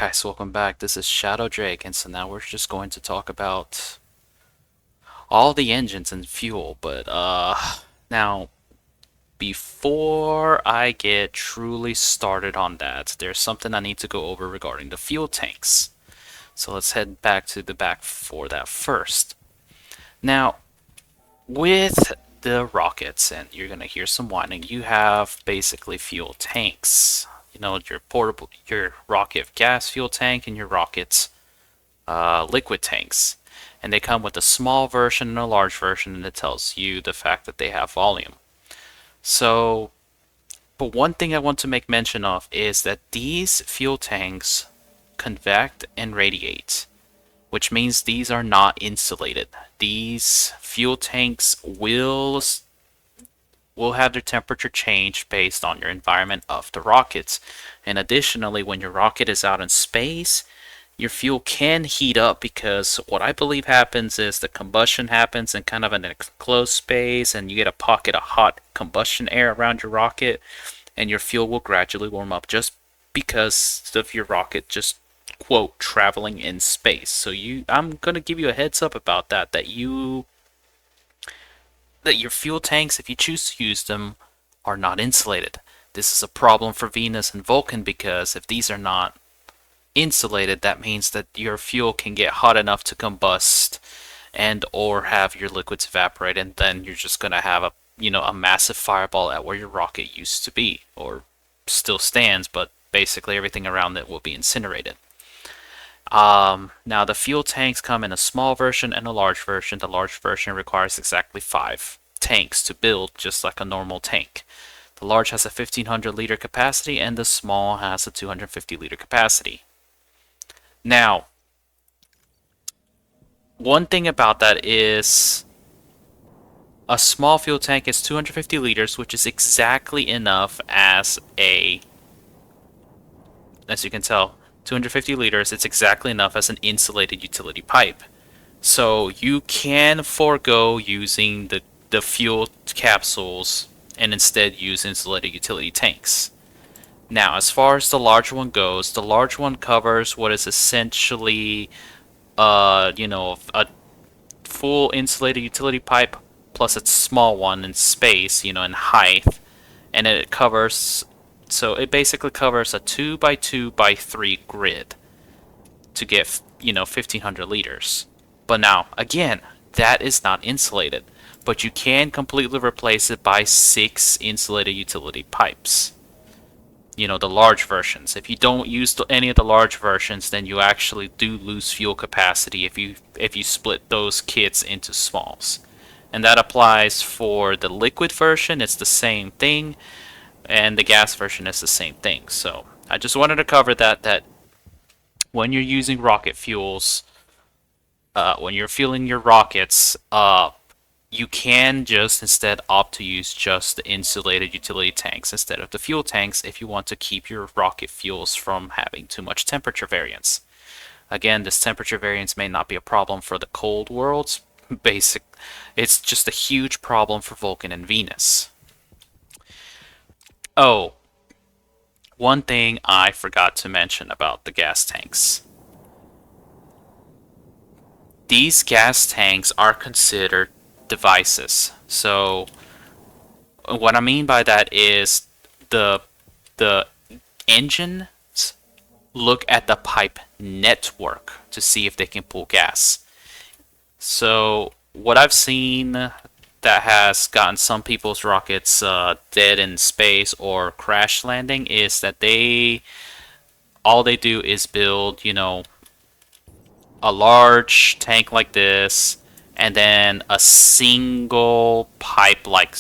guys, welcome back. This is Shadow Drake, and so now we're just going to talk about all the engines and fuel. But now before I get truly started on that, there's something I need to go over regarding the fuel tanks. So let's head back to the back for that first. Now, with the rockets, and you're gonna hear some whining, you have basically fuel tanks. You know, your portable, your rocket gas fuel tank, and your rockets liquid tanks, and they come with a small version and a large version, and it tells you the fact that they have volume. So, but one thing I want to make mention of is that these fuel tanks convect and radiate, which means these are not insulated. These fuel tanks will have their temperature change based on your environment of the rockets. And additionally, when your rocket is out in space, your fuel can heat up because what I believe happens is the combustion happens in kind of an enclosed space, and you get a pocket of hot combustion air around your rocket, and your fuel will gradually warm up just because of your rocket just quote traveling in space. So I'm gonna give you a heads up about that your fuel tanks, if you choose to use them, are not insulated. This is a problem for Venus and Vulcan because if these are not insulated, that means that your fuel can get hot enough to combust and or have your liquids evaporate, and then you're just going to have a massive fireball at where your rocket used to be, or still stands, but basically everything around it will be incinerated. Now the fuel tanks come in a small version and a large version. The large version requires exactly 5 tanks to build, just like a normal tank. The large has a 1500 liter capacity and the small has a 250 liter capacity. Now, one thing about that is a small fuel tank is 250 liters, which is exactly enough as you can tell, 250 liters, it's exactly enough as an insulated utility pipe. So you can forego using the fuel capsules and instead use insulated utility tanks. Now, as far as the large one goes, the large one covers what is essentially, a full insulated utility pipe plus a small one in space, in height, and it basically covers a 2 by 2 by 3 grid to get, 1500 liters. But now, again, that is not insulated, but you can completely replace it by 6 insulated utility pipes. The large versions. If you don't use any of the large versions, then you actually do lose fuel capacity if you split those kits into smalls. And that applies for the liquid version, it's the same thing, and the gas version is the same thing. So I just wanted to cover that when you're using rocket fuels, when you're fueling your rockets, you can just instead opt to use just the insulated utility tanks instead of the fuel tanks if you want to keep your rocket fuels from having too much temperature variance. Again, this temperature variance may not be a problem for the cold worlds. It's just a huge problem for Vulcan and Venus. Oh, one thing I forgot to mention about the gas tanks. These gas tanks are considered devices. So what I mean by that is the engines look at the pipe network to see if they can pull gas. So what I've seen that has gotten some people's rockets dead in space or crash landing is that all they do is build, a large tank like this, and then a single pipe like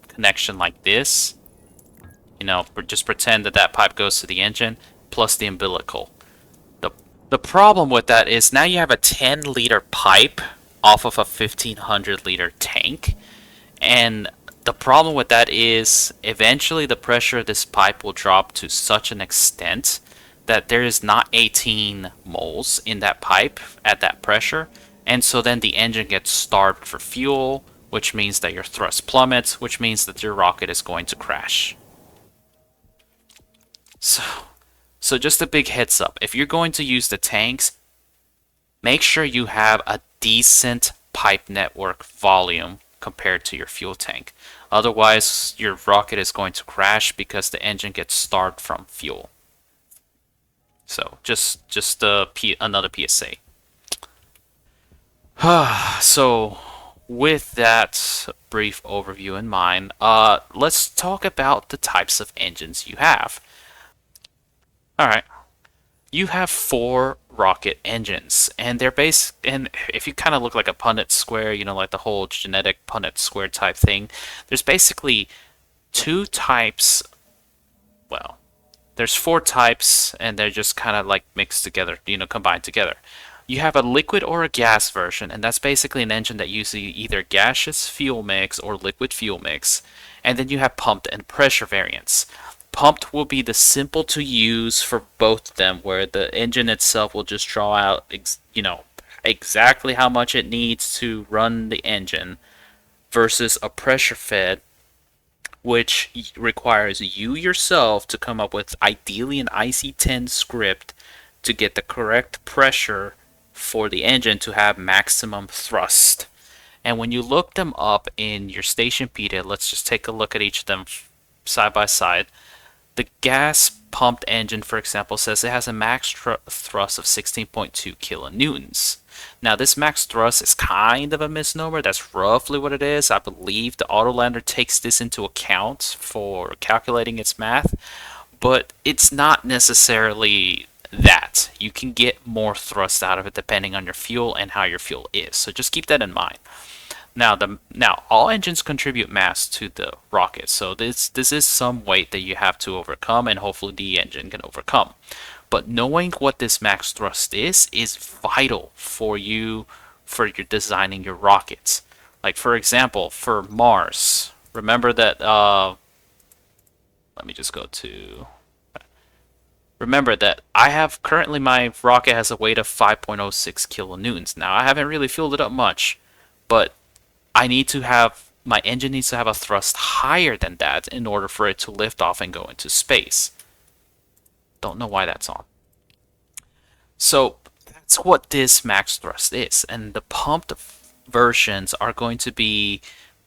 connection like this. Just pretend that pipe goes to the engine plus the umbilical. The problem with that is now you have a 10-liter pipe off of a 1500-liter tank, and the problem with that is eventually the pressure of this pipe will drop to such an extent that there is not 18 moles in that pipe at that pressure, and so then the engine gets starved for fuel, which means that your thrust plummets, which means that your rocket is going to crash. So just a big heads up, if you're going to use the tanks, make sure you have a decent pipe network volume compared to your fuel tank. Otherwise, your rocket is going to crash because the engine gets starved from fuel. So just another PSA. So with that brief overview in mind, let's talk about the types of engines you have. All right, you have four rocket engines, and they're based. And if you kind of look like a Punnett square, you know, like the whole genetic Punnett square type thing, there's basically two types. Well, there's four types, and they're just kind of like mixed together, you know, combined together. You have a liquid or a gas version, and that's basically an engine that uses either gaseous fuel mix or liquid fuel mix. And then you have pumped and pressure variants. Pumped will be the simple to use for both of them, where the engine itself will just draw out, you know, exactly how much it needs to run the engine, versus a pressure fed, which requires you yourself to come up with ideally an IC10 script to get the correct pressure for the engine to have maximum thrust. And when you look them up in your Stationpedia, let's just take a look at each of them side by side. The gas pumped engine, for example, says it has a max thrust of 16.2 kilonewtons. Now, this max thrust is kind of a misnomer. That's roughly what it is. I believe the Autolander takes this into account for calculating its math, but it's not necessarily that. You can get more thrust out of it depending on your fuel and how your fuel is. So just keep that in mind. Now all engines contribute mass to the rocket, so this is some weight that you have to overcome, and hopefully the engine can overcome. But knowing what this max thrust is vital for you for your designing your rockets. Like for example, for Mars, remember that. Let me just go to. Remember that I have currently my rocket has a weight of 5.06 kilonewtons. Now I haven't really fueled it up much, but I need to have my engine needs to have a thrust higher than that in order for it to lift off and go into space. Don't know why that's on. So that's what this max thrust is, and the pumped versions are going to be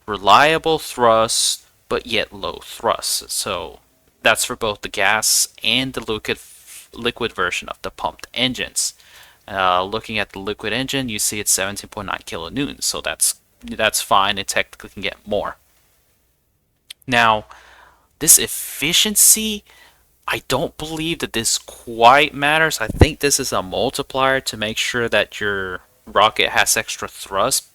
reliable thrust but yet low thrust. So that's for both the gas and the liquid version of the pumped engines. Looking at the liquid engine, you see it's 17.9 kilonewtons, so that's fine. It technically can get more. Now, this efficiency, I don't believe that this quite matters. I think this is a multiplier to make sure that your rocket has extra thrust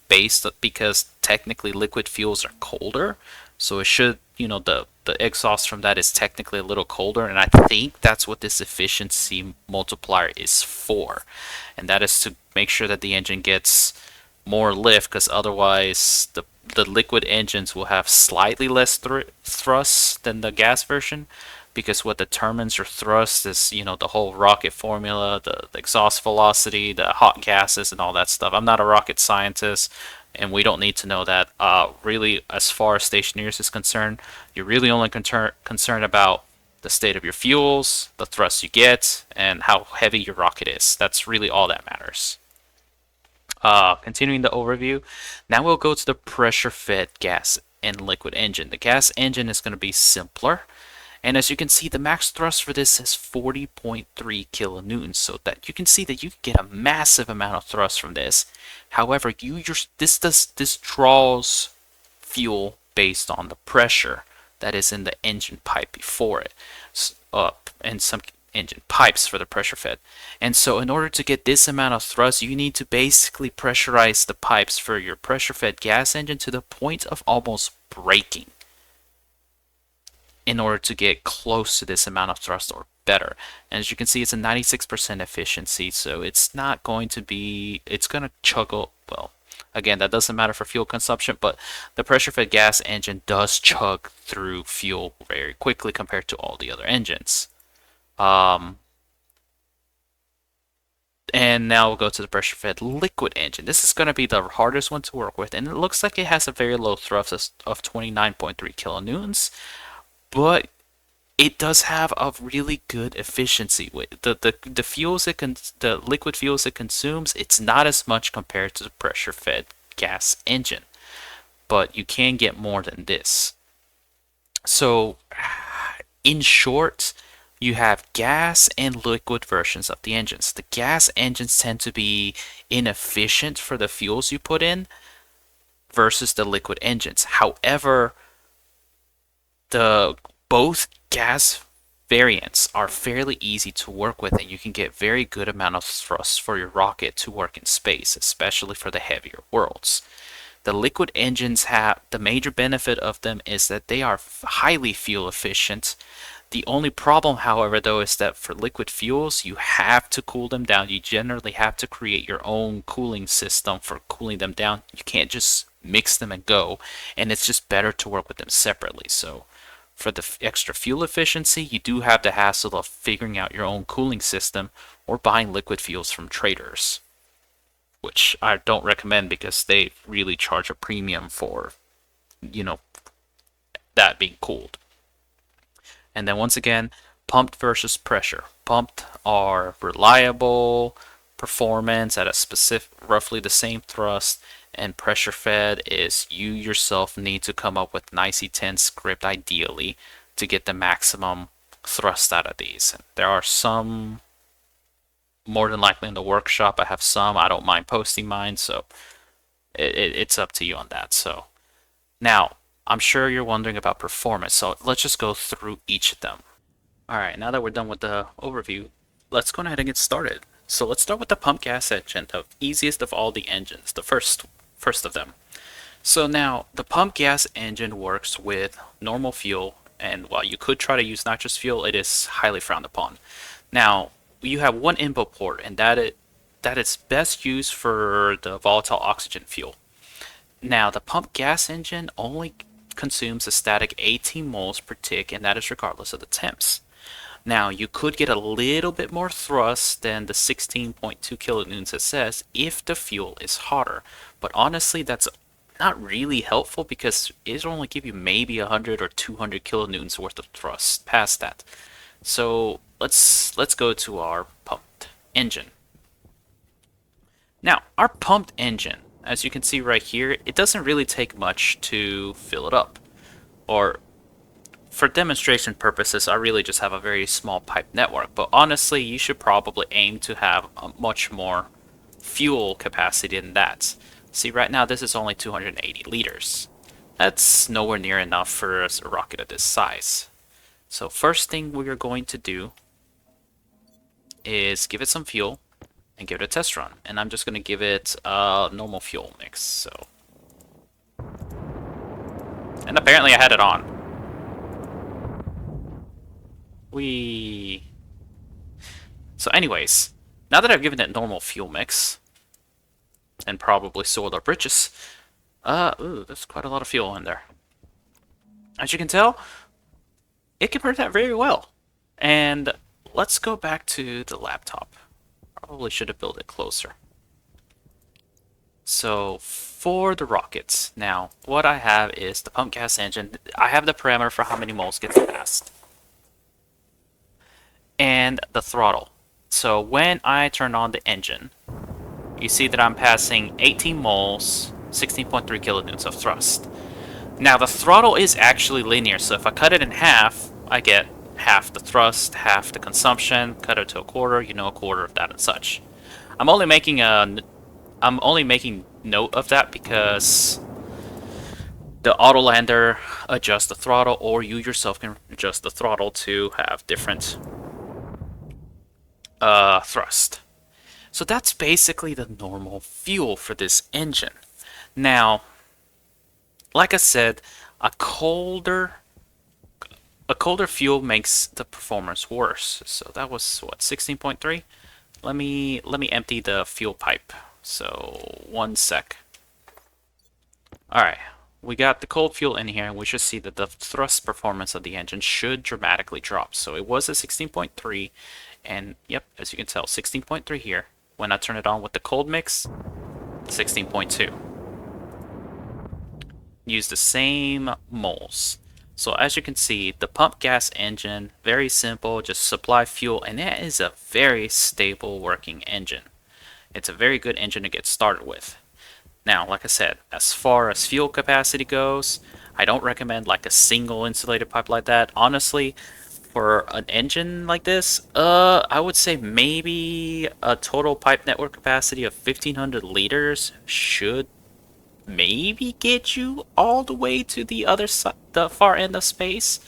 because technically liquid fuels are colder. So it should, you know, the exhaust from that is technically a little colder, and I think that's what this efficiency multiplier is for. And that is to make sure that the engine gets more lift, because otherwise the liquid engines will have slightly less thrust than the gas version, because what determines your thrust is, you know, the whole rocket formula, the exhaust velocity, the hot gases, and all that stuff. I'm not a rocket scientist, and we don't need to know that. Really, as far as Stationeers is concerned, you're really only concerned about the state of your fuels, the thrust you get, and how heavy your rocket is. That's really all that matters. Continuing the overview, now we'll go to the pressure-fed gas and liquid engine. The gas engine is going to be simpler, and as you can see, the max thrust for this is 40.3 kilonewtons, so that you can see that you can get a massive amount of thrust from this. However, this draws fuel based on the pressure that is in the engine pipe before it, and some engine pipes for the pressure fed. And so in order to get this amount of thrust, you need to basically pressurize the pipes for your pressure fed gas engine to the point of almost breaking in order to get close to this amount of thrust or better. And as you can see, it's a 96% efficiency, so it's not going to be, it's going to chuggle, well, again, that doesn't matter for fuel consumption, but the pressure-fed gas engine does chug through fuel very quickly compared to all the other engines. And now we'll go to the pressure-fed liquid engine. This is going to be the hardest one to work with, and it looks like it has a very low thrust of 29.3 kilonewtons, but It does have a really good efficiency. The fuels the liquid fuels it consumes, it's not as much compared to the pressure fed gas engine, but you can get more than this. So in short, you have gas and liquid versions of the engines. The gas engines tend to be inefficient for the fuels you put in versus the liquid engines. However, the both gas variants are fairly easy to work with, and you can get very good amount of thrust for your rocket to work in space, especially for the heavier worlds. The liquid engines have the major benefit of them is that they are highly fuel efficient. The only problem, however, though, is that for liquid fuels, you have to cool them down. You generally have to create your own cooling system for cooling them down. You can't just mix them and go, and it's just better to work with them separately. So for the extra fuel efficiency, you do have the hassle of figuring out your own cooling system or buying liquid fuels from traders, which I don't recommend because they really charge a premium for, you know, that being cooled. And then once again, pumped versus pressure. Pumped are reliable performance at a specific, roughly the same thrust, and pressure fed is you yourself need to come up with an IC10 script ideally to get the maximum thrust out of these. There are some more than likely in the workshop. I have some. I don't mind posting mine, so it's up to you on that. So now, I'm sure you're wondering about performance, so let's just go through each of them. Alright, now that we're done with the overview, let's go ahead and get started. So let's start with the pump gas engine, the easiest of all the engines, the first of them. So now, the pump gas engine works with normal fuel, and while you could try to use nitrous fuel, it is highly frowned upon. Now, you have one input port, and that is best used for the volatile oxygen fuel. Now, the pump gas engine only consumes a static 18 moles per tick, and that is regardless of the temps. Now, you could get a little bit more thrust than the 16.2 kilonewtons it says if the fuel is hotter, but honestly, that's not really helpful because it'll only give you maybe 100 or 200 kilonewtons worth of thrust past that. So let's go to our pumped engine. Now, our pumped engine, as you can see right here, it doesn't really take much to fill it up. Or for demonstration purposes, I really just have a very small pipe network, but honestly, you should probably aim to have a much more fuel capacity than that. See, right now this is only 280 liters. That's nowhere near enough for a rocket of this size. So first thing we're going to do is give it some fuel and give it a test run. And I'm just going to give it a normal fuel mix. So, and apparently I had it on. So anyways, now that I've given it normal fuel mix and probably soiled our britches, ooh, there's quite a lot of fuel in there. As you can tell, it can burn that very well. And let's go back to the laptop. Probably should have built it closer. So for the rockets, now what I have is the pump gas engine. I have the parameter for how many moles gets passed. And the throttle. So when I turn on the engine, you see that I'm passing 18 moles, 16.3 kilonewtons of thrust. Now the throttle is actually linear, so if I cut it in half, I get half the thrust, half the consumption. Cut it to a quarter, you know, a quarter of that and such. I'm only making note of that because the Autolander adjusts the throttle, or you yourself can adjust the throttle to have different thrust. So that's basically the normal fuel for this engine. Now, like I said, a colder fuel makes the performance worse. So that was what, 16.3? Let me empty the fuel pipe. So 1 sec. Alright, we got the cold fuel in here, and we should see that the thrust performance of the engine should dramatically drop. So it was a 16.3, and yep, as you can tell, 16.3 here. When I turn it on with the cold mix, 16.2. Use the same moles. So as you can see, the pump gas engine, very simple, just supply fuel, and it is a very stable working engine. It's a very good engine to get started with. Now, like I said, as far as fuel capacity goes, I don't recommend like a single insulated pipe like that. Honestly, for an engine like this, I would say maybe a total pipe network capacity of 1500 liters should maybe get you all the way to the other side, the far end of space.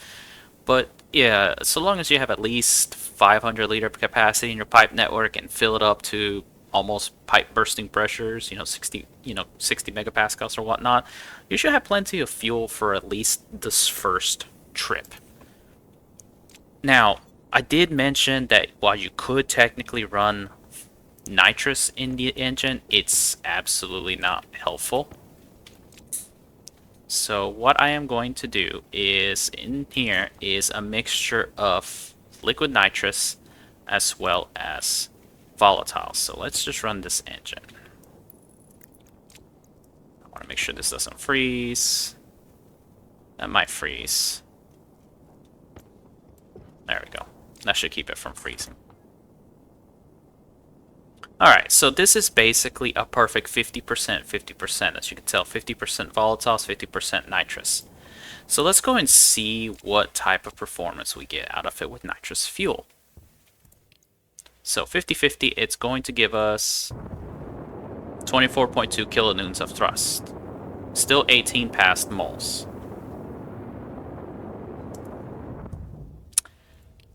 But yeah, so long as you have at least 500-liter capacity in your pipe network and fill it up to almost pipe bursting pressures, 60 megapascals or whatnot, you should have plenty of fuel for at least this first trip. Now, I did mention that while you could technically run nitrous in the engine, it's absolutely not helpful. So what I am going to do is, in here is a mixture of liquid nitrous as well as volatiles. So let's just run this engine. I want to make sure this doesn't freeze. That might freeze. There we go. That should keep it from freezing. Alright, so this is basically a perfect 50%, 50%. As you can tell, 50% volatiles, 50% nitrous. So let's go and see what type of performance we get out of it with nitrous fuel. So 50-50, it's going to give us 24.2 kilonewtons of thrust. Still 18 past moles.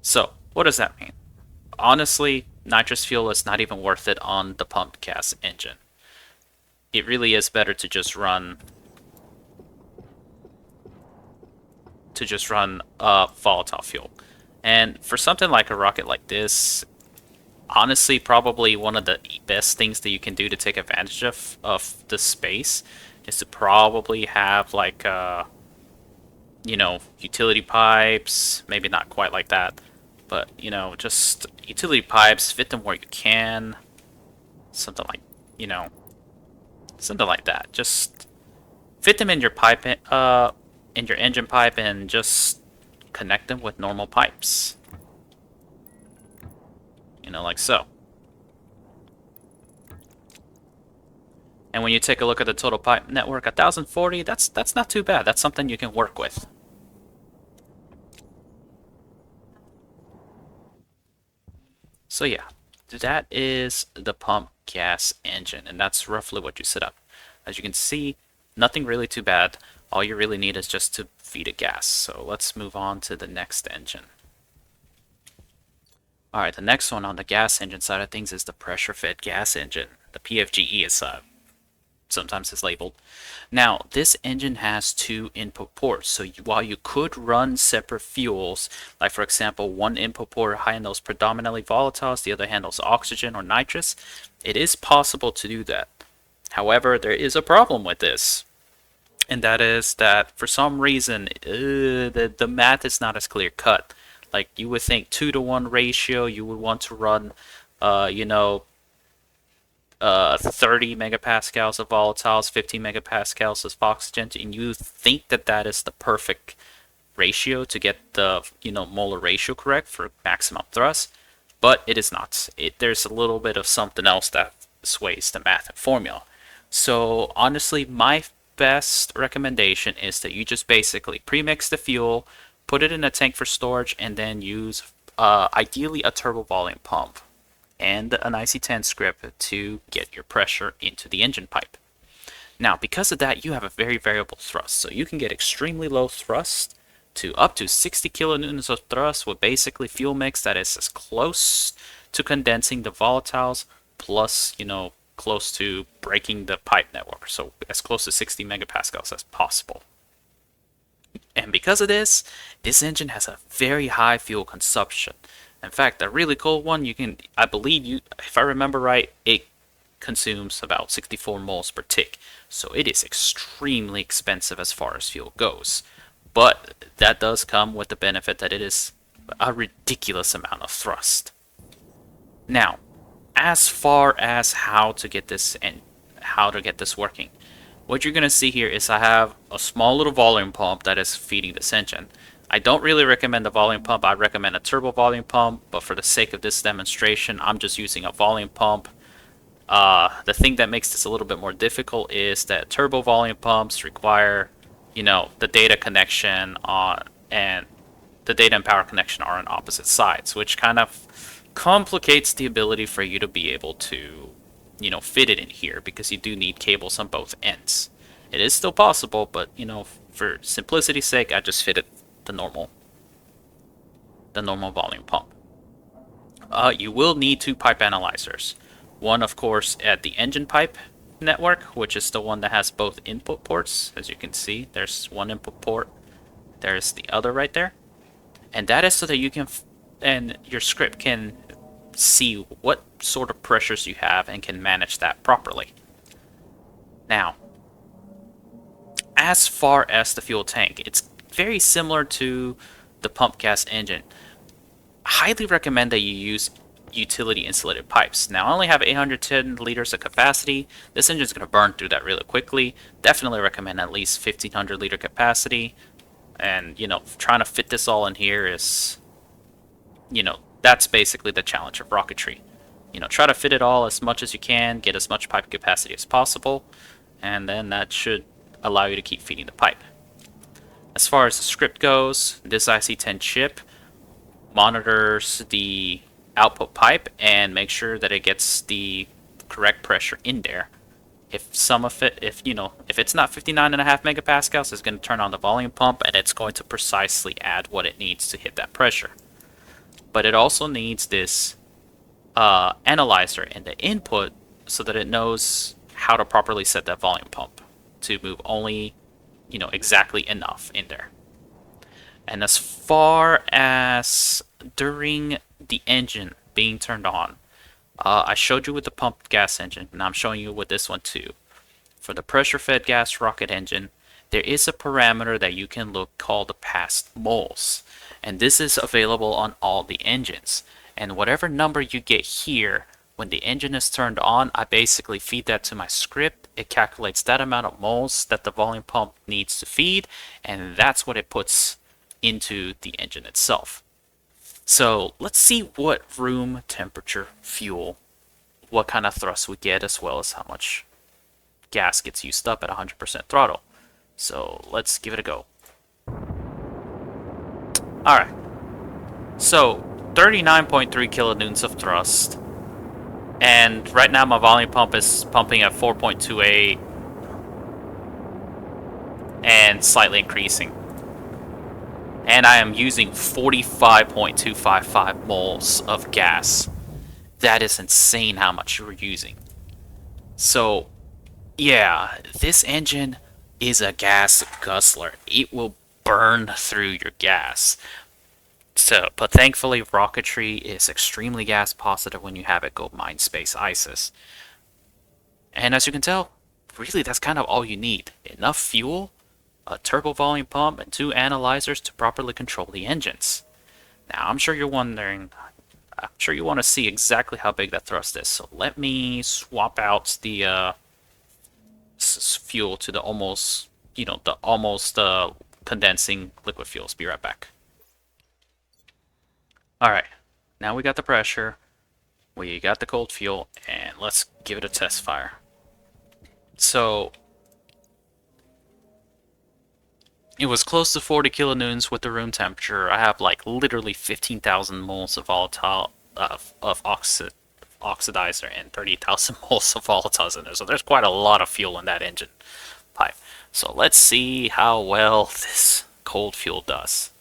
So, what does that mean? Honestly, nitrous fuel is not even worth it on the pumped gas engine. It really is better to just run volatile fuel. And for something like a rocket like this, honestly, probably one of the best things that you can do to take advantage of the space is to probably have like utility pipes, maybe not quite like that, but just utility pipes, fit them where you can, something like something like that. Just fit them in your pipe, in your engine pipe, and just connect them with normal pipes, like so. And when you take a look at the total pipe network, 1040, that's not too bad. That's something you can work with. So yeah, that is the pump gas engine, and that's roughly what you set up. As you can see, nothing really too bad. All you really need is just to feed it gas. So let's move on to the next engine. Alright, the next one on the gas engine side of things is the pressure-fed gas engine. The PFGE is sometimes is labeled. Now, this engine has two input ports, so while you could run separate fuels, like for example, one input port handles predominantly volatiles, the other handles oxygen or nitrous, it is possible to do that. However, there is a problem with this, and that is that for some reason, the math is not as clear cut. Like you would think 2-to-1 ratio, you would want to run, 30 megapascals of volatiles, 15 megapascals of oxygen, and you think that that is the perfect ratio to get the molar ratio correct for maximum thrust, but it is not. There's a little bit of something else that sways the math and formula. So honestly, my best recommendation is that you just basically premix the fuel, put it in a tank for storage, and then use ideally a turbo volume pump and an IC10 script to get your pressure into the engine pipe. Now, because of that, you have a very variable thrust, so you can get extremely low thrust to up to 60 kilonewtons of thrust with basically fuel mix that is as close to condensing the volatiles plus, close to breaking the pipe network, so as close to 60 megapascals as possible. And because of this engine has a very high fuel consumption. In fact, a really cool one, I believe if I remember right, it consumes about 64 moles per tick. So it is extremely expensive as far as fuel goes. But that does come with the benefit that it is a ridiculous amount of thrust. Now, as far as how to get this working, what you're going to see here is I have a small little volume pump that is feeding this engine. I don't really recommend a volume pump. I recommend a turbo volume pump, but for the sake of this demonstration, I'm just using a volume pump. The thing that makes this a little bit more difficult is that turbo volume pumps require, the data connection and the data and power connection are on opposite sides, which kind of complicates the ability for you to be able to, fit it in here because you do need cables on both ends. It is still possible, but for simplicity's sake, I just fitted the normal volume pump. You will need two pipe analyzers. One, of course, at the engine pipe network, which is the one that has both input ports. As you can see, there's one input port. There's the other right there. And that is so that you can, and your script can see what sort of pressures you have and can manage that properly. Now, as far as the fuel tank, it's very similar to the pump gas engine. I highly recommend that you use utility insulated pipes. Now, I only have 810 liters of capacity. This engine is going to burn through that really quickly. Definitely recommend at least 1500 liter capacity. And, trying to fit this all in here is, that's basically the challenge of rocketry. Try to fit it all as much as you can, get as much pipe capacity as possible, and then that should allow you to keep feeding the pipe. As far as the script goes, this IC10 chip monitors the output pipe and makes sure that it gets the correct pressure in there. If it's not 59.5 megapascals, it's going to turn on the volume pump and it's going to precisely add what it needs to hit that pressure. But it also needs this analyzer in the input so that it knows how to properly set that volume pump to move only, exactly enough in there. And as far as during the engine being turned on, I showed you with the pump gas engine, and I'm showing you with this one too. For the pressure-fed gas rocket engine, there is a parameter that you can look called the past moles. And this is available on all the engines. And whatever number you get here, when the engine is turned on, I basically feed that to my script. It calculates that amount of moles that the volume pump needs to feed, and that's what it puts into the engine itself. So let's see what room temperature fuel, what kind of thrust we get, as well as how much gas gets used up at 100% throttle. So let's give it a go. Alright, so 39.3 kilonewtons of thrust, and right now my volume pump is pumping at 4.28 and slightly increasing. And I am using 45.255 moles of gas. That is insane how much you're using. So, yeah, this engine is a gas guzzler. It will burn through your gas. So, but thankfully, rocketry is extremely gas positive when you have it go mine space ISIS. And as you can tell, really that's kind of all you need. Enough fuel, a turbo volume pump, and two analyzers to properly control the engines. Now, I'm sure you want to see exactly how big that thrust is. So let me swap out the fuel to the almost condensing liquid fuels. Be right back. Alright, now we got the pressure, we got the cold fuel, and let's give it a test fire. So, it was close to 40 kilonewtons with the room temperature. I have like literally 15,000 moles of volatile oxidizer and 30,000 moles of volatiles in there. So there's quite a lot of fuel in that engine pipe. So let's see how well this cold fuel does.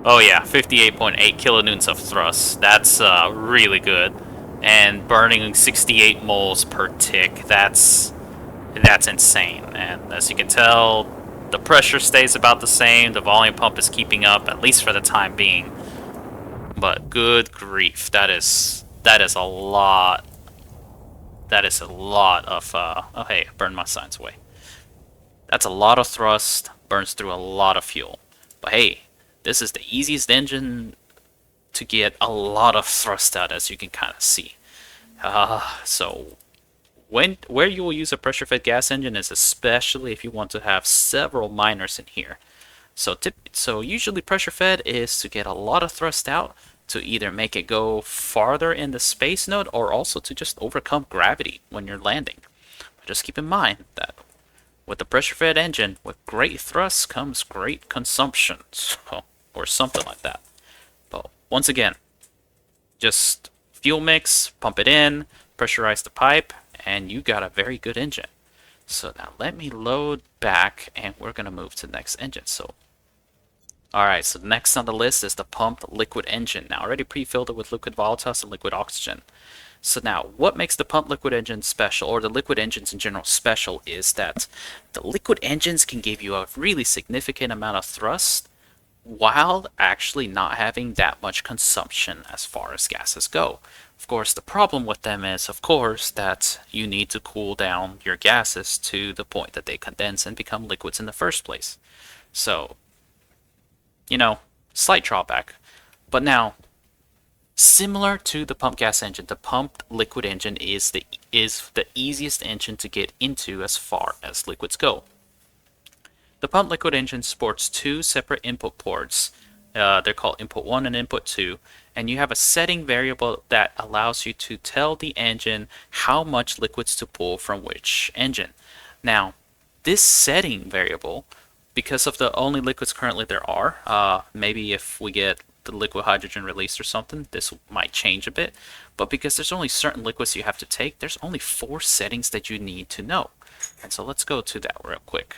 Oh yeah, 58.8 kilonewtons of thrust. That's really good. And burning 68 moles per tick. That's insane. And as you can tell, the pressure stays about the same. The volume pump is keeping up, at least for the time being. But good grief, that is a lot. That is a lot of oh hey, I burned my signs away. That's a lot of thrust, burns through a lot of fuel. But hey, this is the easiest engine to get a lot of thrust out, as you can kind of see. So where you will use a pressure-fed gas engine is especially if you want to have several miners in here. So usually pressure-fed is to get a lot of thrust out to either make it go farther in the space node or also to just overcome gravity when you're landing. But just keep in mind that with the pressure-fed engine, with great thrust comes great consumption, or something like that. But once again, just fuel mix, pump it in, pressurize the pipe, and you got a very good engine. So now let me load back, and we're going to move to the next engine. Alright, so next on the list is the pumped liquid engine. Now, already pre-filled it with liquid volatiles and liquid oxygen. So now, what makes the pumped liquid engine special, or the liquid engines in general special, is that the liquid engines can give you a really significant amount of thrust while actually not having that much consumption as far as gases go. Of course, the problem with them is, of course, that you need to cool down your gases to the point that they condense and become liquids in the first place. So, slight drawback. But now, similar to the pump gas engine, the pumped liquid engine is the easiest engine to get into as far as liquids go. The pumped liquid engine sports two separate input ports. They're called input 1 and input 2, and you have a setting variable that allows you to tell the engine how much liquids to pull from which engine. Now, this setting variable, because of the only liquids currently there are, maybe if we get the liquid hydrogen released or something, this might change a bit, but because there's only certain liquids you have to take, there's only 4 settings that you need to know. And so let's go to that real quick.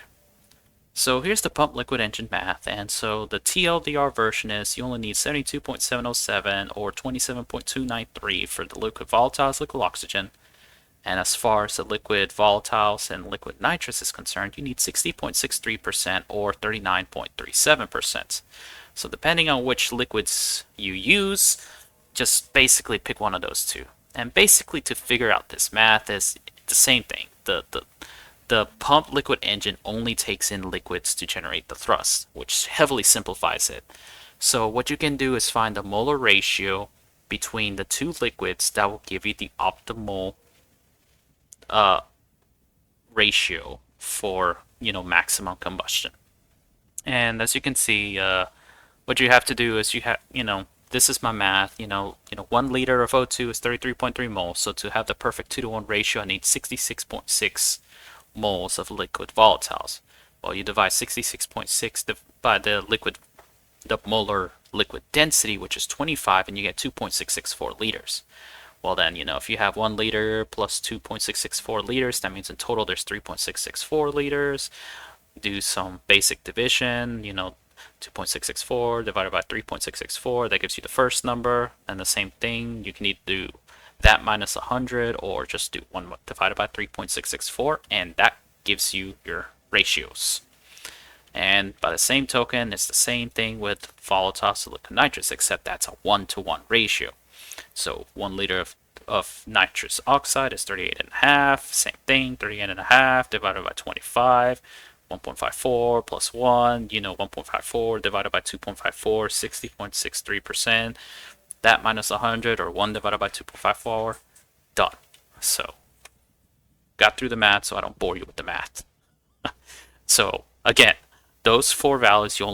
So here's the pump liquid engine math, and so the TLDR version is you only need 72.707 or 27.293 for the liquid volatiles, liquid oxygen, and as far as the liquid volatiles and liquid nitrous is concerned, you need 60.63% or 39.37%. So depending on which liquids you use, just basically pick one of those two. And basically to figure out this math is the same thing. The pump liquid engine only takes in liquids to generate the thrust, which heavily simplifies it. So what you can do is find the molar ratio between the two liquids that will give you the optimal ratio for maximum combustion. And as you can see, what you have to do is this is my math. 1 liter of O2 is 33.3 moles. So to have the perfect 2-to-1 ratio, I need 66.6 moles of liquid volatiles. Well, you divide 66.6 by the molar liquid density, which is 25, and you get 2.664 liters. Well then, if you have 1 liter plus 2.664 liters, that means in total there's 3.664 liters. Do some basic division, 2.664 divided by 3.664, that gives you the first number. And the same thing, you can either do that minus 100 or just do 1 divided by 3.664, and that gives you your ratios. And by the same token, it's the same thing with volatile liquid nitrous, except that's a 1-to-1 ratio. So 1 liter of nitrous oxide is 38.5, same thing, 38.5 divided by 25, 1.54 plus 1, 1.54 divided by 2.54, 60.63%. That minus 100, or 1 divided by 2.54, done. So, got through the math, so I don't bore you with the math. So, again, those 4 values you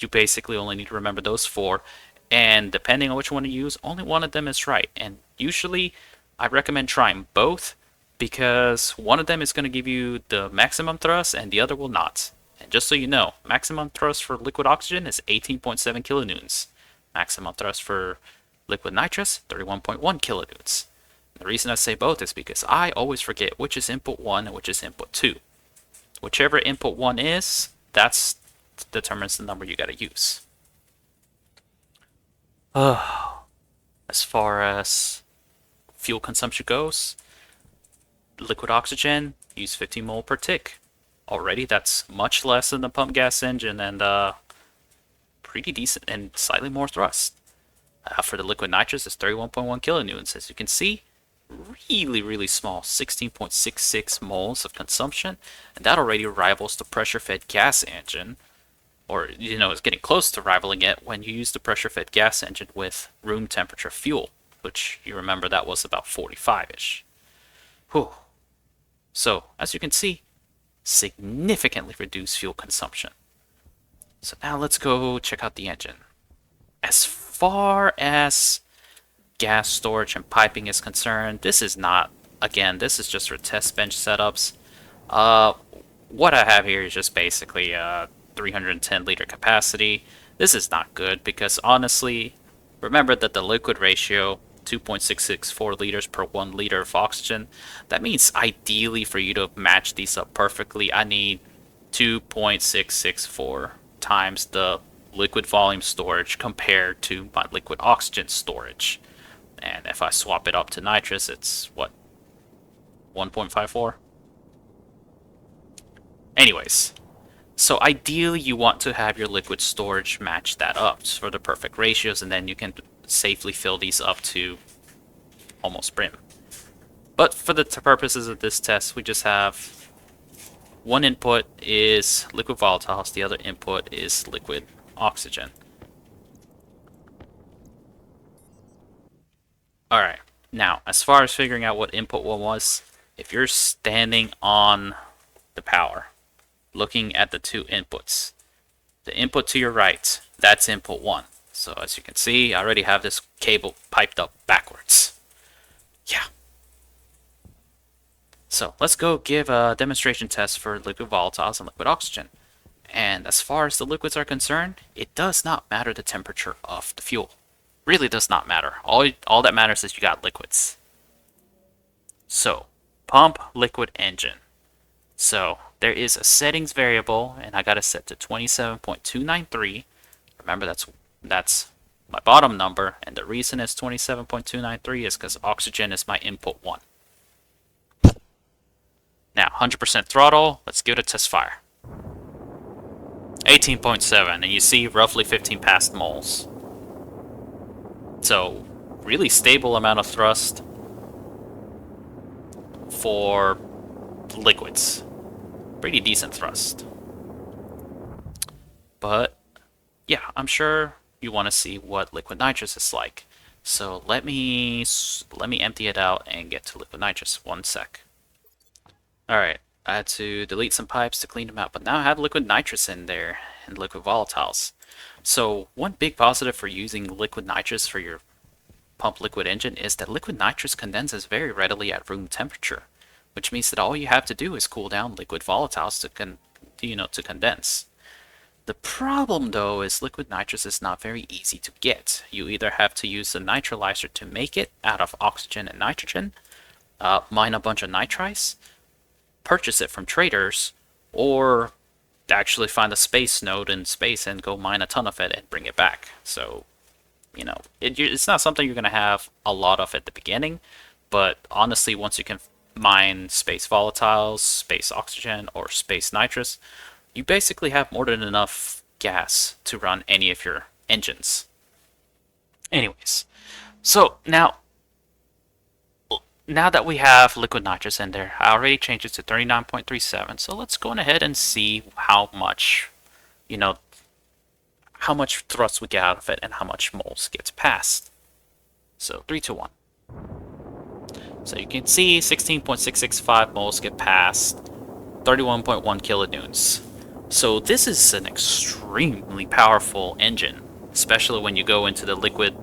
basically only need to remember those 4, and depending on which one you use, only one of them is right. And usually, I recommend trying both, because one of them is going to give you the maximum thrust, and the other will not. And just so you know, maximum thrust for liquid oxygen is 18.7 kilonewtons. Maximum thrust for liquid nitrous, 31.1 kilonewtons. The reason I say both is because I always forget which is input 1 and which is input 2. Whichever input 1 is, that determines the number you got to use. As far as fuel consumption goes, liquid oxygen, use 15 mole per tick. Already that's much less than the pump gas engine, and pretty decent and slightly more thrust. For the liquid nitrous, it's 31.1 kilonewtons. As you can see, really small, 16.66 moles of consumption, and that already rivals the pressure-fed gas engine, or it's getting close to rivaling it when you use the pressure-fed gas engine with room temperature fuel, which you remember that was about 45-ish. Whew. So, as you can see, significantly reduced fuel consumption. So now let's go check out the engine. As far as gas storage and piping is concerned, this is not, again, this is just for test bench setups. Uh, what I have here is just basically 310 liter capacity. This is not good because honestly, remember that the liquid ratio 2.664 liters per 1 liter of oxygen. That means ideally for you to match these up perfectly, I need 2.664 times the liquid volume storage compared to my liquid oxygen storage. And if I swap it up to nitrous, it's what? 1.54? Anyways, so ideally you want to have your liquid storage match that up for the perfect ratios, and then you can safely fill these up to almost brim. But for the purposes of this test, we just have one input is liquid volatiles, the other input is liquid oxygen. Alright, now as far as figuring out what input one was, if you're standing on the power, looking at the two inputs, the input to your right, that's input 1. So as you can see, I already have this cable piped up backwards. Yeah. So let's go give a demonstration test for liquid volatiles and liquid oxygen. And as far as the liquids are concerned, it does not matter the temperature of the fuel. Really does not matter. All that matters is you got liquids. So, pump liquid engine. So, there is a settings variable, and I got it set to 27.293. Remember, that's my bottom number, and the reason it's 27.293 is because oxygen is my input 1. Now, 100% throttle, let's give it a test fire. 18.7, and you see roughly 15 past moles. So, really stable amount of thrust for liquids. Pretty decent thrust. But, yeah, I'm sure you want to see what liquid nitrous is like. So let me empty it out and get to liquid nitrous. 1 sec. Alright, I had to delete some pipes to clean them out, but now I have liquid nitrous in there and liquid volatiles. So one big positive for using liquid nitrous for your pump liquid engine is that liquid nitrous condenses very readily at room temperature, which means that all you have to do is cool down liquid volatiles to condense. The problem though is liquid nitrous is not very easy to get. You either have to use a nitrolyzer to make it out of oxygen and nitrogen, mine a bunch of nitrites, purchase it from traders, or actually find a space node in space and go mine a ton of it and bring it back. So, it's not something you're going to have a lot of at the beginning, but honestly, once you can mine space volatiles, space oxygen, or space nitrous, you basically have more than enough gas to run any of your engines. Anyways, so now that we have liquid nitrous in there, I already changed it to 39.37. So let's go ahead and see how much, how much thrust we get out of it and how much moles gets passed. So 3, 2, 1. So you can see 16.665 moles get passed, 31.1 kilonewtons. So this is an extremely powerful engine, especially when you go into the liquid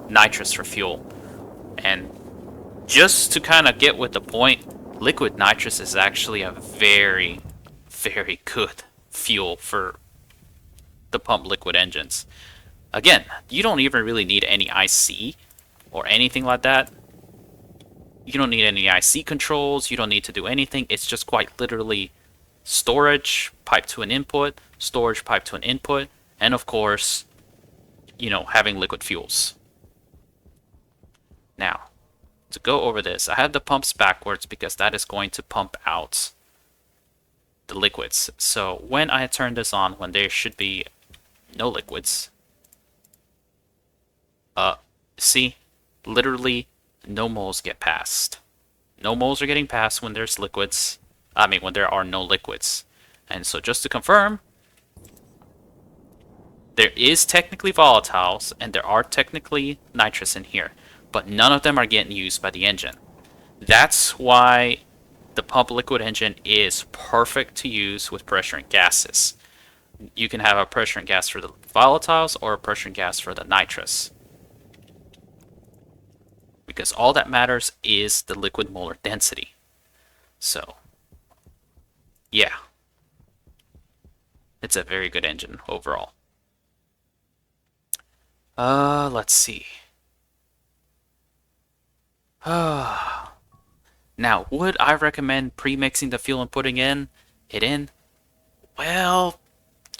nitrous for fuel. And just to kind of get with the point, liquid nitrous is actually a very, very good fuel for the pump liquid engines. Again, you don't even really need any IC or anything like that. You don't need any IC controls. You don't need to do anything. It's just quite literally storage, pipe to an input, storage, pipe to an input, and of course, having liquid fuels. Now, to go over this, I have the pumps backwards because that is going to pump out the liquids. So when I turn this on, when there should be no liquids, see, literally no moles get passed. No moles are getting passed when there's liquids. When there are no liquids. And so just to confirm, there is technically volatiles and there are technically nitrous in here, but none of them are getting used by the engine. That's why the pump liquid engine is perfect to use with pressure and gases. You can have a pressure and gas for the volatiles or a pressure and gas for the nitrous, because all that matters is the liquid molar density. So, yeah, it's a very good engine overall. Let's see. Now, would I recommend pre-mixing the fuel and putting it in? Well,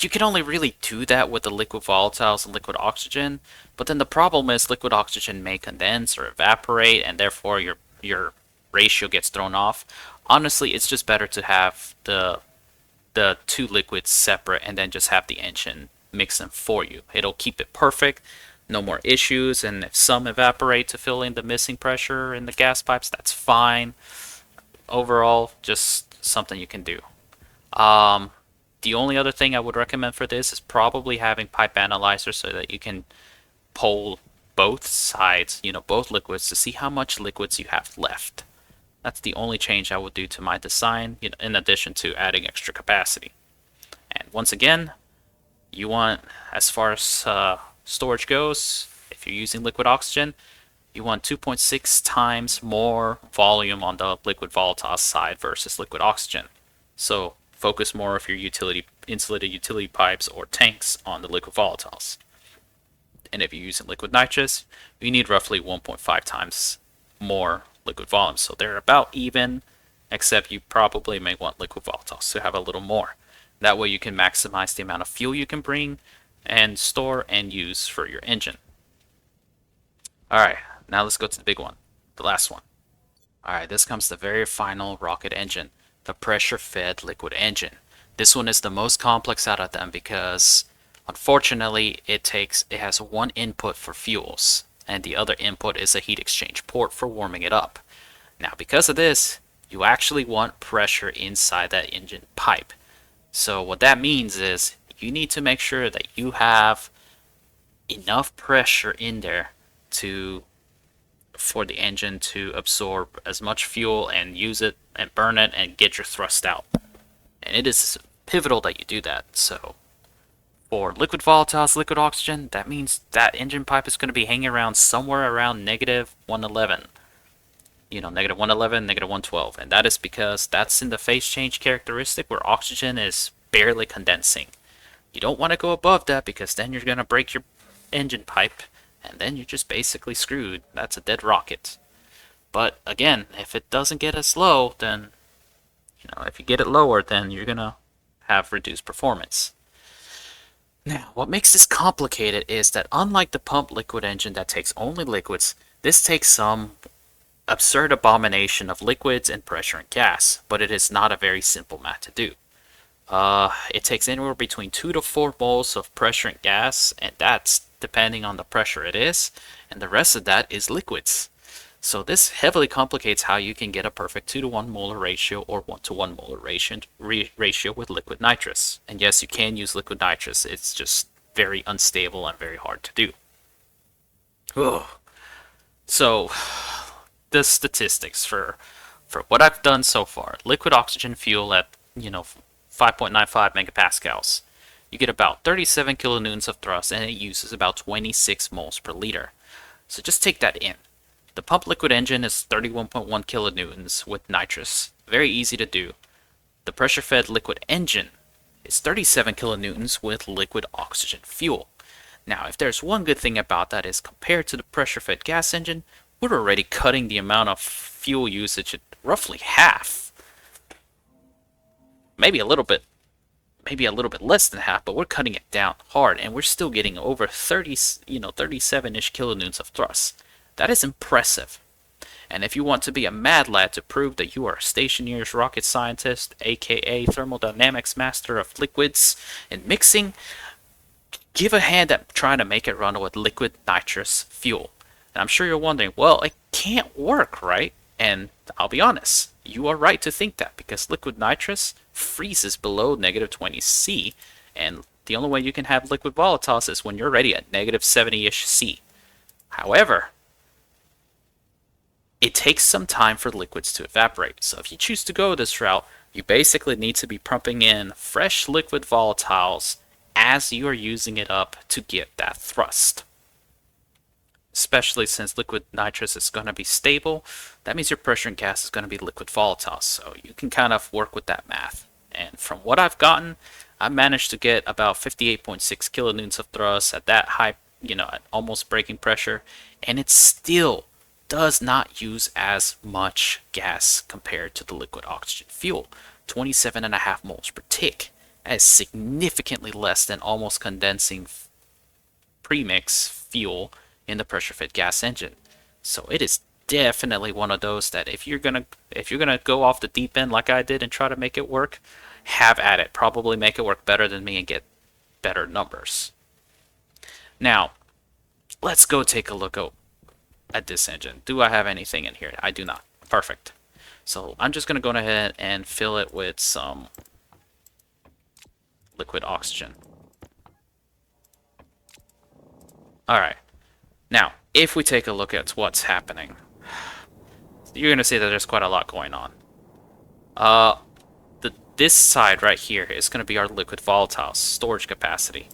you can only really do that with the liquid volatiles and liquid oxygen, but then the problem is liquid oxygen may condense or evaporate, and therefore your ratio gets thrown off. Honestly, it's just better to have the two liquids separate and then just have the engine mix them for you. It'll keep it perfect, no more issues, and if some evaporate to fill in the missing pressure in the gas pipes, that's fine. Overall, just something you can do. Um, the only other thing I would recommend for this is probably having pipe analyzers so that you can poll both sides, both liquids, to see how much liquids you have left. That's the only change I would do to my design, in addition to adding extra capacity. And once again, you want, as far as storage goes, if you're using liquid oxygen, you want 2.6 times more volume on the liquid volatile side versus liquid oxygen. So focus more of your insulated utility pipes or tanks on the liquid volatiles. And if you're using liquid nitrous, you need roughly 1.5 times more liquid volume. So they're about even, except you probably may want liquid volatiles to have a little more. That way you can maximize the amount of fuel you can bring and store and use for your engine. Alright, now let's go to the big one, the last one. Alright, this comes the very final rocket engine, the pressure-fed liquid engine. This one is the most complex out of them because unfortunately it has one input for fuels and the other input is a heat exchange port for warming it up. Now because of this, you actually want pressure inside that engine pipe. So what that means is you need to make sure that you have enough pressure in there for the engine to absorb as much fuel and use it and burn it and get your thrust out. And it is pivotal that you do that. So for liquid volatiles, liquid oxygen, that means that engine pipe is going to be hanging around somewhere around negative 111. Negative 111, negative 112. And that is because that's in the phase change characteristic where oxygen is barely condensing. You don't want to go above that because then you're going to break your engine pipe and then you're just basically screwed. That's a dead rocket. But again, if it doesn't get as low, then, if you get it lower, then you're going to have reduced performance. Now, what makes this complicated is that unlike the pump liquid engine that takes only liquids, this takes some absurd abomination of liquids and pressure and gas, but it is not a very simple math to do. It takes anywhere between 2 to 4 moles of pressure and gas, and that's depending on the pressure it is, and the rest of that is liquids. So this heavily complicates how you can get a perfect 2 to 1 molar ratio or 1 to 1 molar ratio with liquid nitrous. And yes, you can use liquid nitrous, it's just very unstable and very hard to do. Ugh. So the statistics for what I've done so far, liquid oxygen fuel at 5.95 megapascals, you get about 37 kilonewtons of thrust and it uses about 26 moles per liter. So just take that in. The pump liquid engine is 31.1 kilonewtons with nitrous. Very easy to do. The pressure fed liquid engine is 37 kilonewtons with liquid oxygen fuel. Now, if there's one good thing about that is compared to the pressure fed gas engine, we're already cutting the amount of fuel usage at roughly half. Maybe a little bit less than half, but we're cutting it down hard and we're still getting over 37-ish kilonewtons of thrust. That is impressive. And if you want to be a mad lad to prove that you are a Stationeers rocket scientist, aka thermodynamics master of liquids and mixing, give a hand at trying to make it run with liquid nitrous fuel. And I'm sure you're wondering, well, it can't work, right? And I'll be honest, you are right to think that because liquid nitrous freezes below negative 20 C, and the only way you can have liquid volatiles is when you're already at negative 70-ish C. However, it takes some time for liquids to evaporate. So if you choose to go this route, you basically need to be pumping in fresh liquid volatiles as you are using it up to get that thrust. Especially since liquid nitrous is going to be stable, that means your pressure and gas is going to be liquid volatile. So you can kind of work with that math. And from what I've gotten, I managed to get about 58.6 kilonewtons of thrust at that high, at almost breaking pressure, and it still does not use as much gas compared to the liquid oxygen fuel. 27.5 moles per tick. That is significantly less than almost condensing premix fuel in the pressure-fed gas engine. So it is definitely one of those that if you're gonna go off the deep end like I did and try to make it work, have at it. Probably make it work better than me and get better numbers. Now, let's go take a look at this engine. Do I have anything in here? I do not. Perfect. So I'm just gonna go ahead and fill it with some liquid oxygen. Alright. Now, if we take a look at what's happening, you're going to see that there's quite a lot going on. This side right here is going to be our liquid volatile storage capacity.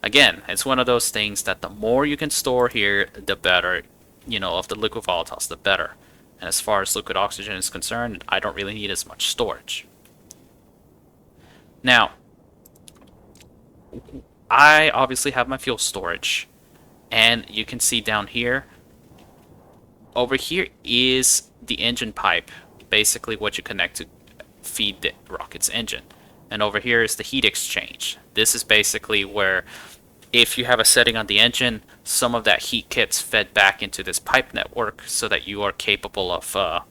Again, it's one of those things that the more you can store here, the better, of the liquid volatiles, the better. And as far as liquid oxygen is concerned, I don't really need as much storage. Now, I obviously have my fuel storage. And you can see down here, over here is the engine pipe, basically what you connect to feed the rocket's engine. And over here is the heat exchange. This is basically where, if you have a setting on the engine, some of that heat gets fed back into this pipe network so that you are capable of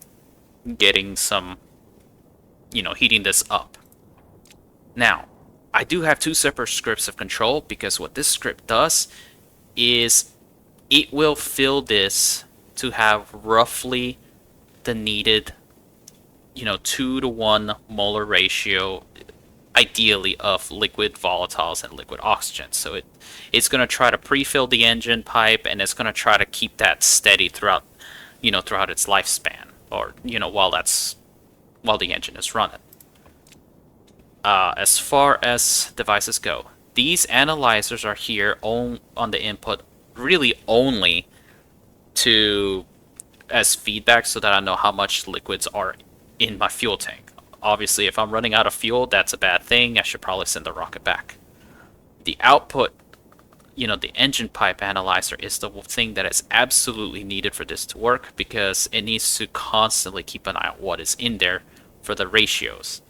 getting some, heating this up. Now, I do have two separate scripts of control, because what this script does is it will fill this to have roughly the needed 2-to-1 molar ratio, ideally, of liquid volatiles and liquid oxygen. So it's going to try to pre-fill the engine pipe, and it's going to try to keep that steady throughout its lifespan, or while the engine is running. As far as devices go, these analyzers are here on the input really only as feedback, so that I know how much liquids are in my fuel tank. Obviously, if I'm running out of fuel, that's a bad thing. I should probably send the rocket back. The output, the engine pipe analyzer, is the thing that is absolutely needed for this to work, because it needs to constantly keep an eye on what is in there for the ratios.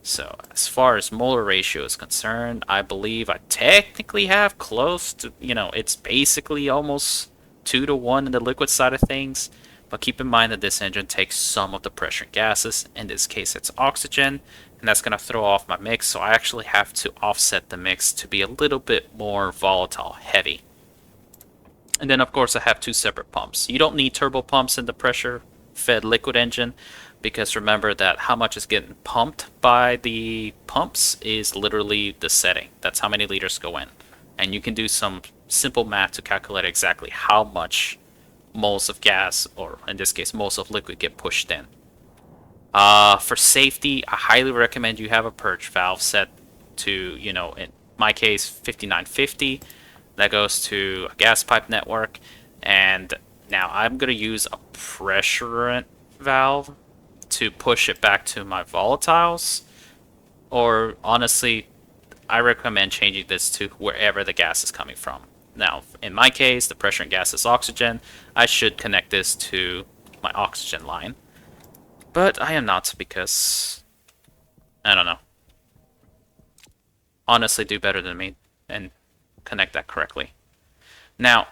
So as far as molar ratio is concerned, I believe I technically have close to, it's basically almost 2-to-1 in the liquid side of things. But keep in mind that this engine takes some of the pressure and gases. In this case, it's oxygen, and that's going to throw off my mix. So I actually have to offset the mix to be a little bit more volatile heavy. And then, of course, I have two separate pumps. You don't need turbo pumps in the pressure-fed liquid engine, because remember that how much is getting pumped by the pumps is literally the setting. That's how many liters go in. And you can do some simple math to calculate exactly how much moles of gas, or in this case moles of liquid, get pushed in. For safety, I highly recommend you have a purge valve set to, in my case, 5950. That goes to a gas pipe network. And now I'm going to use a pressurant valve to push it back to my volatiles, or honestly, I recommend changing this to wherever the gas is coming from. Now, in my case, the pressure and gas is oxygen. I should connect this to my oxygen line, but I am not, because I don't know. Honestly, do better than me and connect that correctly. Now,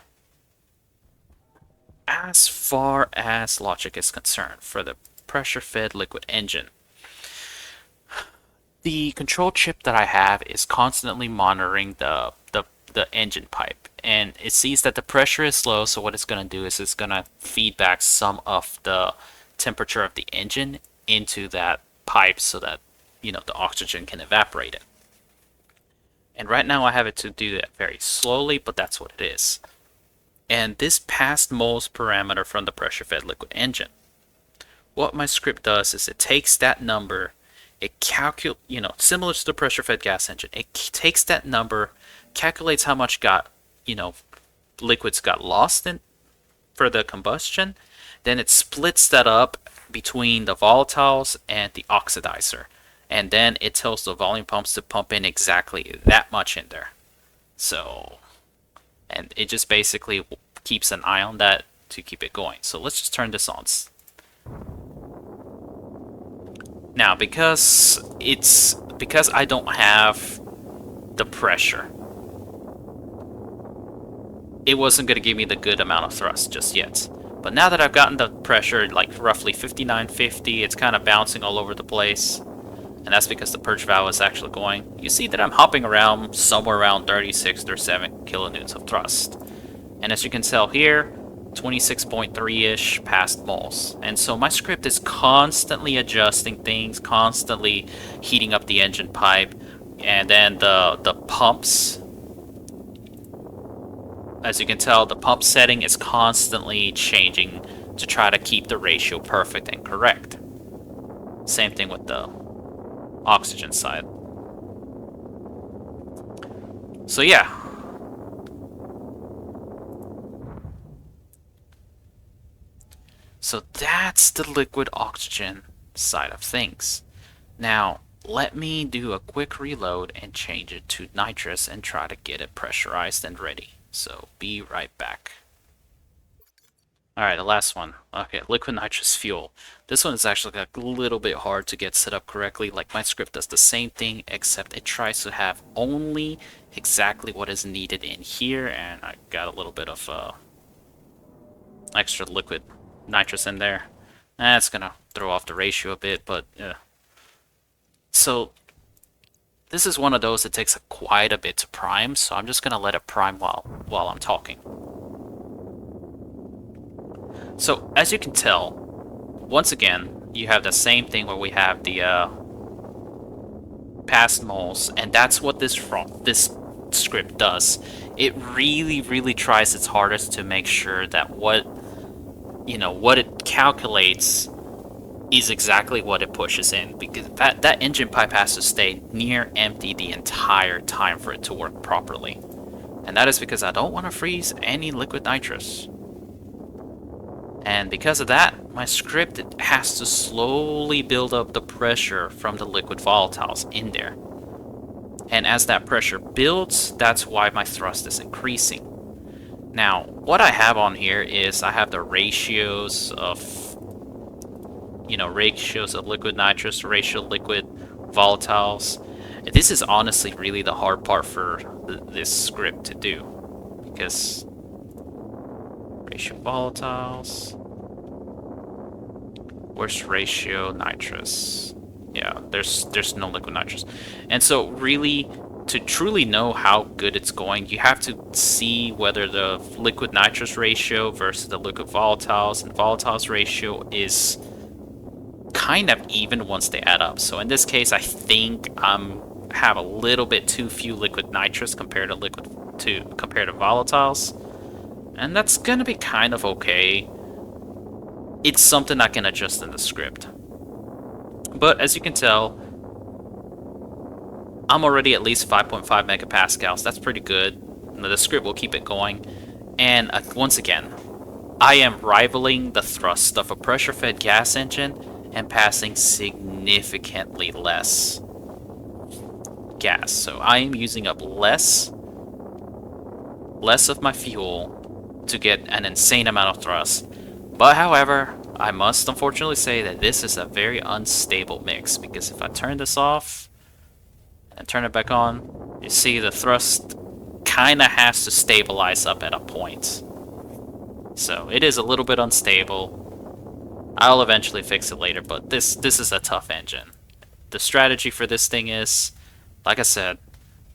as far as logic is concerned for the pressure-fed liquid engine, the control chip that I have is constantly monitoring the engine pipe, and it sees that the pressure is low. So what it's going to do is it's going to feed back some of the temperature of the engine into that pipe, so that the oxygen can evaporate it. And right now I have it to do that very slowly, but that's what it is. And this passed moles parameter from the pressure-fed liquid engine. what my script does is it takes that number, it similar to the pressure fed gas engine, it takes that number, calculates how much liquids got lost in for the combustion, then it splits that up between the volatiles and the oxidizer, and then it tells the volume pumps to pump in exactly that much in there. So, and it just basically keeps an eye on that to keep it going. So let's just turn this on. Now, because I don't have the pressure, it wasn't going to give me the good amount of thrust just yet. But now that I've gotten the pressure, like roughly 5950, it's kind of bouncing all over the place. And that's because the purge valve is actually going. You see that I'm hopping around somewhere around 36 or 7 kilonewtons of thrust. And as you can tell here, 26.3-ish past moles. And so my script is constantly adjusting things, constantly heating up the engine pipe. And then the pumps, as you can tell, the pump setting is constantly changing to try to keep the ratio perfect and correct. Same thing with the oxygen side. So yeah. So that's the liquid oxygen side of things. Now, let me do a quick reload and change it to nitrous and try to get it pressurized and ready. So be right back. Alright, the last one. Okay, liquid nitrous fuel. This one is actually a little bit hard to get set up correctly. Like, my script does the same thing, except it tries to have only exactly what is needed in here, and I got a little bit of extra liquid nitrous in there. That's gonna throw off the ratio a bit, but so this is one of those that takes quite a bit to prime, so I'm just gonna let it prime while I'm talking. So as you can tell, once again, you have the same thing where we have the past moles, and that's what this script does. It really tries its hardest to make sure that what it calculates is exactly what it pushes in, because that engine pipe has to stay near empty the entire time for it to work properly. And that is because I don't want to freeze any liquid nitrous. And because of that, my script has to slowly build up the pressure from the liquid volatiles in there. And as that pressure builds, that's why my thrust is increasing. Now, what I have on here is I have the ratios of liquid nitrous, ratio liquid volatiles. This is honestly really the hard part for this script to do, because ratio volatiles, where's ratio nitrous? Yeah, there's no liquid nitrous. And so really, to truly know how good it's going, you have to see whether the liquid nitrous ratio versus the liquid volatiles and volatiles ratio is kind of even once they add up. So in this case, I think have a little bit too few liquid nitrous compared to volatiles, and that's gonna be kind of okay. It's something I can adjust in the script. But as you can tell, I'm already at least 5.5 megapascals. That's pretty good. The script will keep it going. And once again, I am rivaling the thrust of a pressure-fed gas engine and passing significantly less gas. So I am using up less of my fuel to get an insane amount of thrust. But however, I must unfortunately say that this is a very unstable mix, because if I turn this off and turn it back on, you see the thrust kind of has to stabilize up at a point. So it is a little bit unstable. I'll eventually fix it later, but this is a tough engine. The strategy for this thing is, like I said,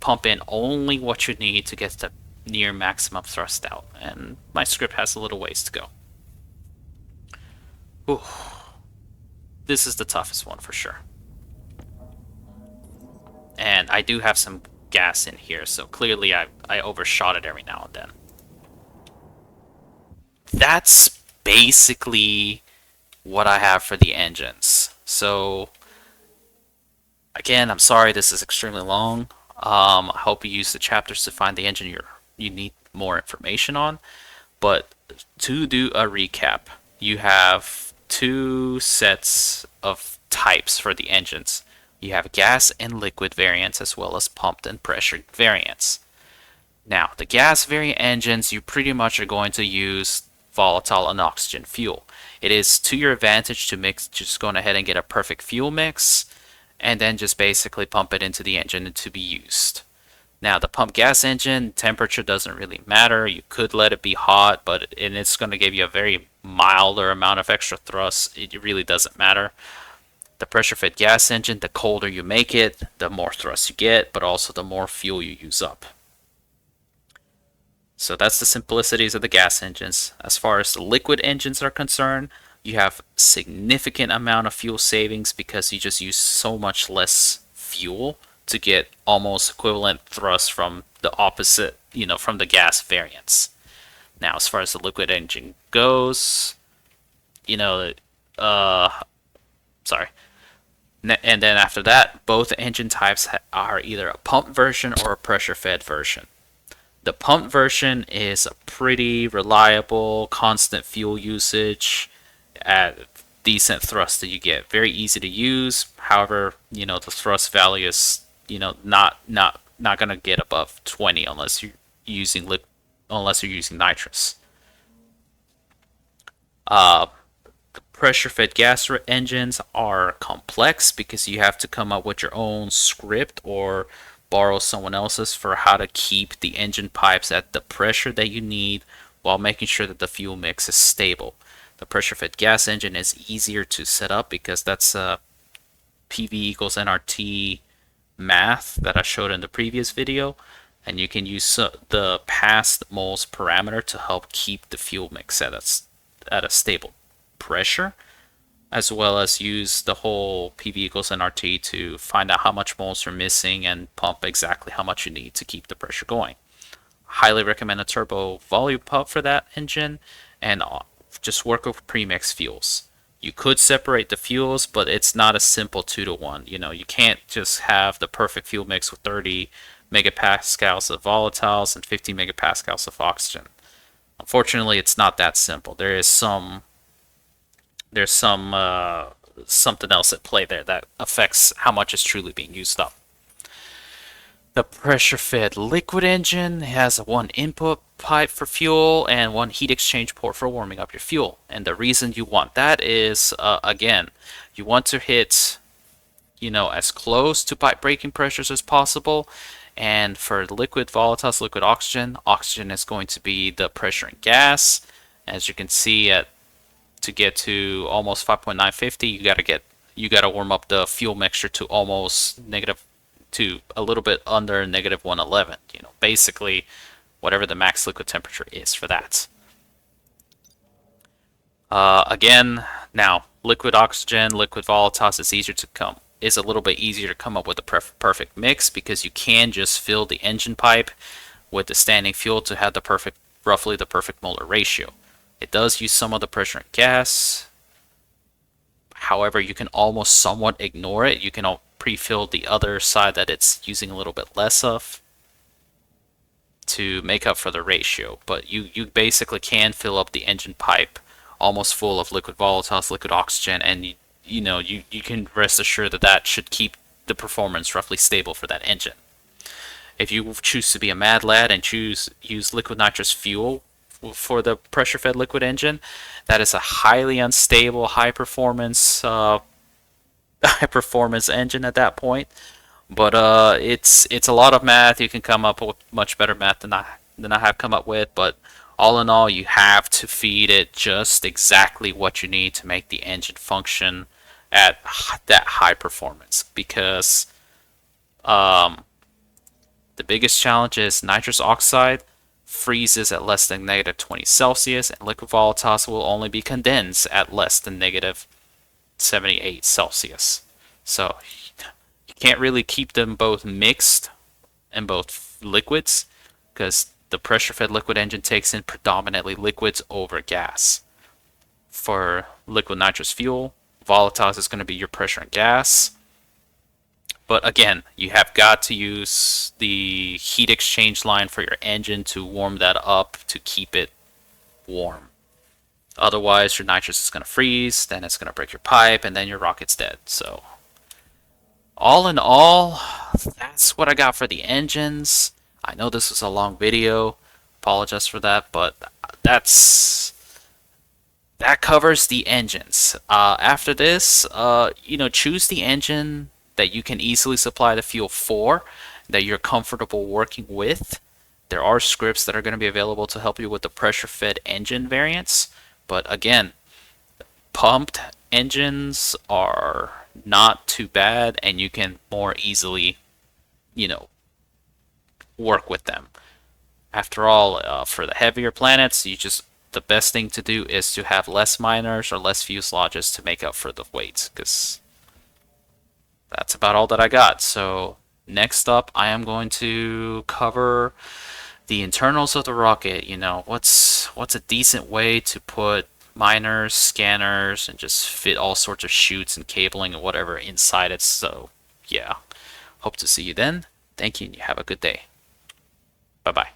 pump in only what you need to get the near maximum thrust out, and my script has a little ways to go. Ooh. This is the toughest one for sure. And I do have some gas in here, so clearly I overshot it every now and then. That's basically what I have for the engines. So again, I'm sorry this is extremely long. I hope you use the chapters to find the engine you need more information on. But to do a recap, you have two sets of types for the engines. You have gas and liquid variants as well as pumped and pressured variants. Now, the gas variant engines, you pretty much are going to use volatile and oxygen fuel. It is to your advantage to mix, just going ahead and get a perfect fuel mix, and then just basically pump it into the engine to be used. Now, the pump gas engine, temperature doesn't really matter. You could let it be hot, but it's going to give you a very milder amount of extra thrust. It really doesn't matter. The pressure fed gas engine, the colder you make it, the more thrust you get, but also the more fuel you use up. So that's the simplicities of the gas engines. As far as the liquid engines are concerned, you have significant amount of fuel savings because you just use so much less fuel to get almost equivalent thrust from the opposite, from the gas variants. Now, as far as the liquid engine goes, sorry. And then after that, both engine types are either a pump version or a pressure fed version. The pump version is a pretty reliable, constant fuel usage at decent thrust that you get. Very easy to use. However, the thrust value is, not gonna get above 20 unless you're using nitrous. Pressure-fed gas engines are complex because you have to come up with your own script or borrow someone else's for how to keep the engine pipes at the pressure that you need while making sure that the fuel mix is stable. The pressure-fed gas engine is easier to set up because that's PV equals nRT math that I showed in the previous video, and you can use the past moles parameter to help keep the fuel mix at a stable pressure, as well as use the whole PV equals nRT to find out how much moles are missing and pump exactly how much you need to keep the pressure going. Highly recommend a turbo volume pump for that engine, and just work with premix fuels. You could separate the fuels, but it's not a simple 2-to-1. You can't just have the perfect fuel mix with 30 megapascals of volatiles and 50 megapascals of oxygen. Unfortunately, it's not that simple. There's something else at play there that affects how much is truly being used up. The pressure-fed liquid engine has one input pipe for fuel and one heat exchange port for warming up your fuel. And the reason you want that is, again, you want to hit, as close to pipe breaking pressures as possible. And for liquid volatiles, liquid oxygen, oxygen is going to be the pressure in gas. As you can see, to get to almost 5.950, you gotta warm up the fuel mixture to almost to a little bit under negative 111. Basically whatever the max liquid temperature is for that. Again, now liquid oxygen, liquid volatiles is a little bit easier to come up with a perfect mix because you can just fill the engine pipe with the standing fuel to have roughly the perfect molar ratio. It does use some of the pressure in gas. However, you can almost somewhat ignore it. You can pre-fill the other side that it's using a little bit less of to make up for the ratio. But you basically can fill up the engine pipe almost full of liquid volatiles, liquid oxygen, and you can rest assured that should keep the performance roughly stable for that engine. If you choose to be a mad lad and use liquid nitrous fuel for the pressure-fed liquid engine, that is a highly unstable, high performance engine at that point. But it's a lot of math. You can come up with much better math than I have come up with. But all in all, you have to feed it just exactly what you need to make the engine function at that high performance. Because the biggest challenge is nitrous oxide freezes at less than negative 20 Celsius, and liquid volatiles will only be condensed at less than negative 78 Celsius. So you can't really keep them both mixed in both liquids because the pressure-fed liquid engine takes in predominantly liquids over gas. for liquid nitrous fuel. Volatiles is going to be your pressure and gas. But again, you have got to use the heat exchange line for your engine to warm that up to keep it warm. Otherwise, your nitrous is going to freeze, then it's going to break your pipe, and then your rocket's dead. So, all in all, that's what I got for the engines. I know this was a long video. Apologize for that, but that covers the engines. After this, choose the engine that you can easily supply the fuel for, that you're comfortable working with. There are scripts that are going to be available to help you with the pressure-fed engine variants. But again, pumped engines are not too bad, and you can more easily, work with them. After all, for the heavier planets, the best thing to do is to have less miners or less fuselages to make up for the weight, because that's about all that I got. So next up, I am going to cover the internals of the rocket. What's a decent way to put miners, scanners, and just fit all sorts of chutes and cabling and whatever inside it. So yeah, hope to see you then. Thank you, and you have a good day. Bye bye.